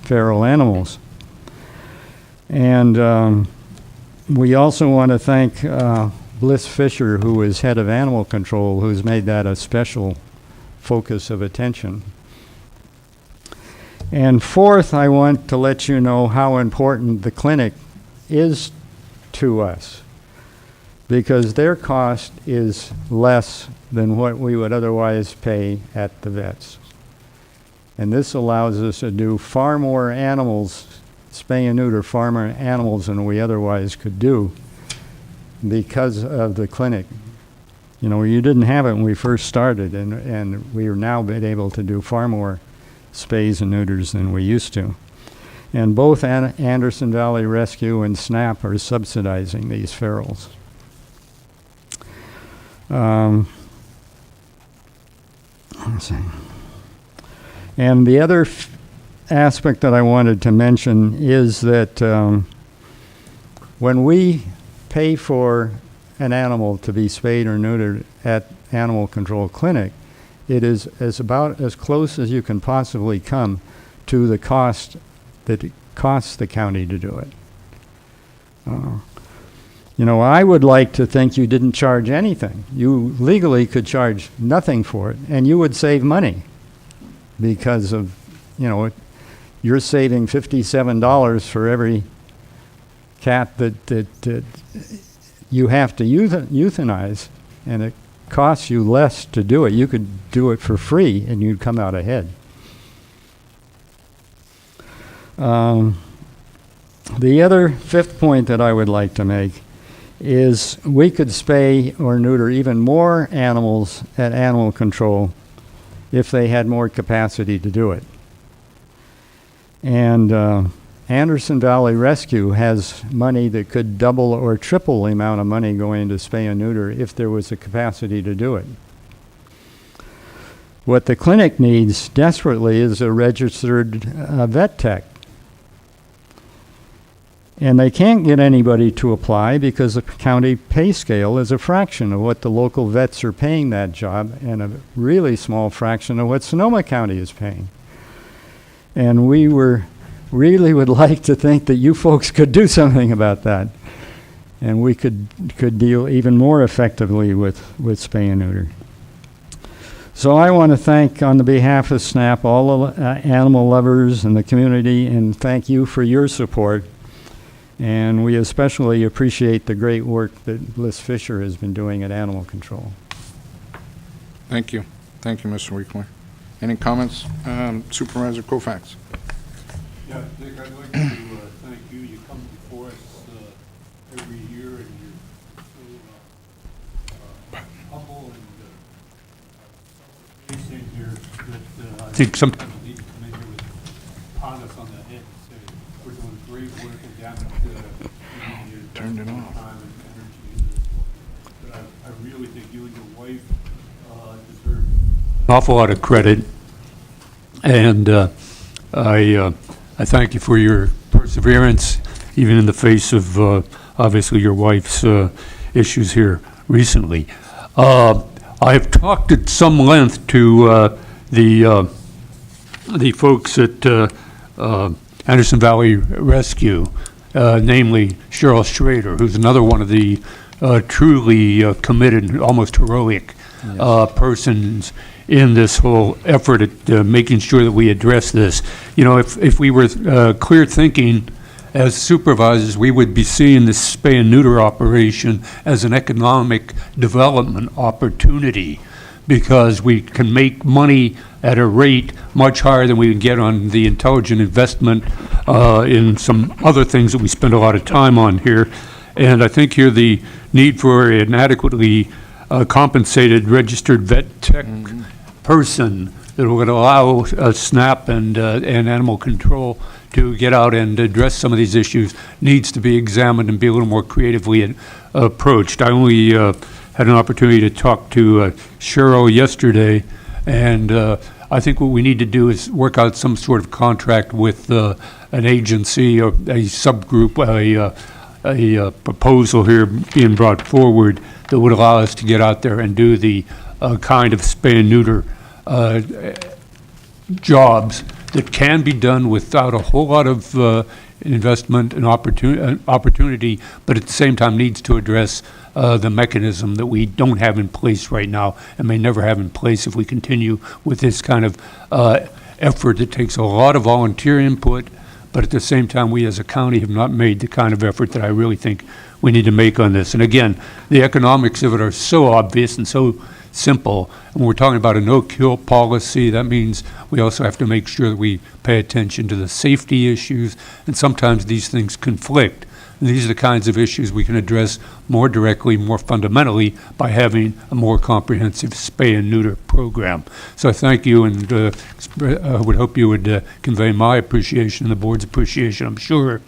feral animals. And we also want to thank Bliss Fisher, who is head of animal control, who's made that a special focus of attention. And fourth, I want to let you know how important the clinic is to us, because their cost is less than what we would otherwise pay at the vets. And this allows us to do far more animals, spay and neuter far more animals than we otherwise could do because of the clinic. You know, you didn't have it when we first started, and we are now been able to do far more spays and neuters than we used to. And both Anderson Valley Rescue and SNAP are subsidizing these ferals. Let's see. And the other aspect that I wanted to mention is that when we pay for an animal to be spayed or neutered at animal control clinic, it is about as close as you can possibly come to the cost that it costs the county to do it. You know, I would like to think you didn't charge anything. You legally could charge nothing for it, and you would save money because of, you know, you're saving $57 for every cat that you have to euthanize, and it costs you less to do it. You could do it for free, and you'd come out ahead. The other fifth point that I would like to make is we could spay or neuter even more animals at animal control if they had more capacity to do it. And Anderson Valley Rescue has money that could double or triple the amount of money going to spay and neuter if there was a capacity to do it. What the clinic needs desperately is a registered vet tech. And they can't get anybody to apply because the county pay scale is a fraction of what the local vets are paying that job, and a really small fraction of what Sonoma County is paying. And we really would like to think that you folks could do something about that, and we could deal even more effectively with spay and neuter. So I want to thank, on the behalf of SNAP, all the animal lovers and the community, and thank you for your support. And we especially appreciate the great work that Bliss Fisher has been doing at Animal Control. Thank you. Thank you, Mr. Weekler. Any comments? Supervisor Koufax. Yeah, Dick, I'd like to thank you. You come before us every year, and you're so humble and facing here that I think sometimes we need to come in here with positive on the head and say we're doing great work and down at Turned it off. time and energy. But I really think you and your wife deserve an awful lot of credit, and I thank you for your perseverance, even in the face of obviously your wife's issues here recently. I have talked at some length to the folks at Anderson Valley Rescue, namely Cheryl Schrader, who's another one of the truly committed, almost heroic persons in this whole effort at making sure that we address this. You know, if we were clear thinking as supervisors, we would be seeing this spay and neuter operation as an economic development opportunity, because we can make money at a rate much higher than we can get on the intelligent investment in some other things that we spend a lot of time on here. And I think here the need for an adequately compensated registered vet tech person that would allow SNAP and animal control to get out and address some of these issues needs to be examined and be a little more creatively approached. I only had an opportunity to talk to Cheryl yesterday, and I think what we need to do is work out some sort of contract with an agency or a subgroup, a proposal here being brought forward that would allow us to get out there and do the kind of spay and neuter jobs that can be done without a whole lot of investment and opportunity, but at the same time needs to address the mechanism that we don't have in place right now and may never have in place if we continue with this kind of effort that takes a lot of volunteer input, but at the same time, we as a county have not made the kind of effort that I really think we need to make on this. And again, the economics of it are so obvious and so simple. And when we're talking about a no-kill policy, that means we also have to make sure that we pay attention to the safety issues, and sometimes these things conflict. And these are the kinds of issues we can address more directly, more fundamentally, by having a more comprehensive spay and neuter program. So I thank you, and I would hope you would convey my appreciation and the board's appreciation, I'm sure,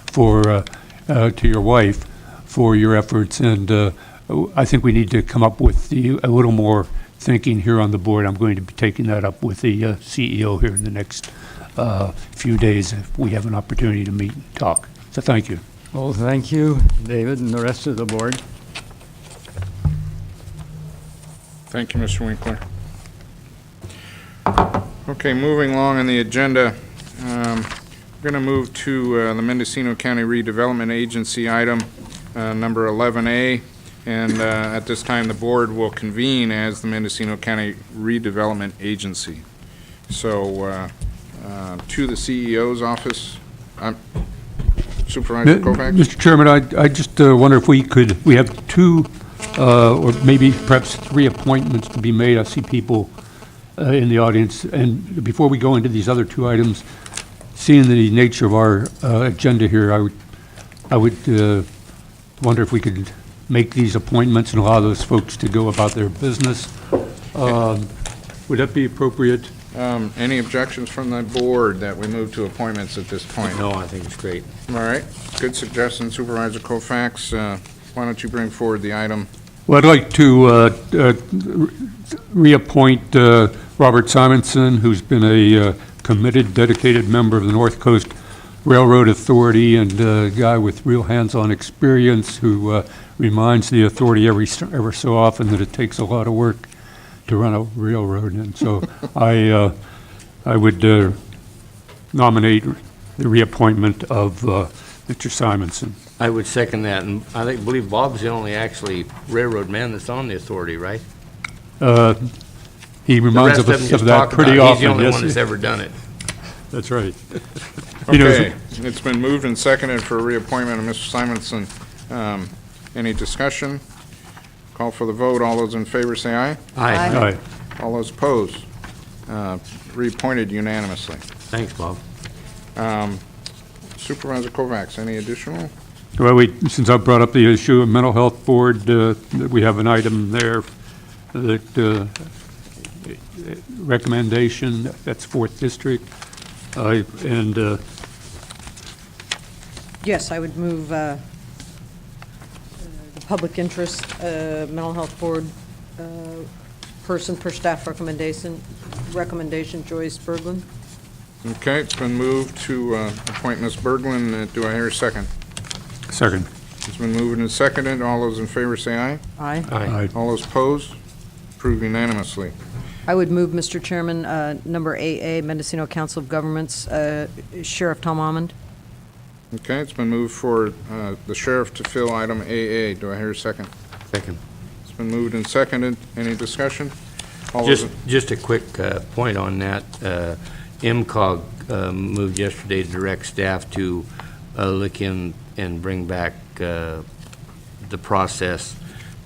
for to your wife for your efforts. And I think we need to come up with a little more thinking here on the board. I'm going to be taking that up with the CEO here in the next few days if we have an opportunity to meet and talk. So thank you. Well, thank you, David, and the rest of the board. Thank you, Mr. Winkler. Okay, moving along on the agenda, we're going to move to the Mendocino County Redevelopment Agency item number 11A, and at this time the board will convene as the Mendocino County Redevelopment Agency. So to the CEO's office, Supervisor Kovacs? Mr. Chairman, I just wonder if we have two or maybe perhaps three appointments to be made. I see people in the audience. And before we go into these other two items, seeing the nature of our agenda here, I would wonder if we could make these appointments and allow those folks to go about their business. Would that be appropriate? Any objections from the board that we move to appointments at this point? No, I think it's great. All right, good suggestion, Supervisor Kovacs. Why don't you bring forward the item? Well, I'd like to reappoint Robert Simonson, who's been a committed, dedicated member of the North Coast Railroad Authority and a guy with real hands-on experience who reminds the authority ever so often that it takes a lot of work to run a railroad. And so I would nominate the reappointment of Mr. Simonson. I would second that, and I believe Bob's the only actually railroad man that's on the authority, right? He reminds us of that pretty often. He's the only yes. one that's ever done it. That's right. He knows Okay, it's been moved and seconded for reappointment of Mr. Simonson. Any discussion? Call for the vote. All those in favor say aye. Aye. Aye. All those opposed? Reappointed unanimously. Thanks, Bob. Supervisor Kovacs, any additional? Well, since I brought up the issue of mental health board, that we have an item there that recommendation, that's 4th District. And Yes, I would move the public interest mental health board person per staff recommendation, Joyce Berglund. Okay, it's been moved to appoint Ms. Berglund. Do I hear a second? second. It's been moved and seconded. All those in favor say aye. Aye. Aye. All those opposed? Approved unanimously. I would move, Mr. Chairman, number AA, Mendocino Council of Governments, Sheriff Tom Almond. Okay, it's been moved for the sheriff to fill item AA. Do I hear a second? Second. It's been moved and seconded. Any discussion? All those Just a quick point on that. MCOG moved yesterday to direct staff to look in and bring back the process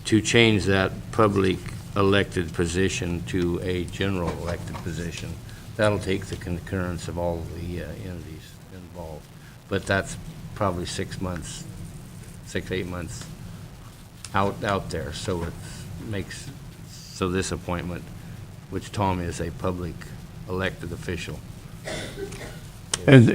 to change that public elected position to a general elected position. That'll take the concurrence of all the entities involved. But that's probably 6 months, 8 months out there. So it makes, so this appointment, which Tom is a public elected official. And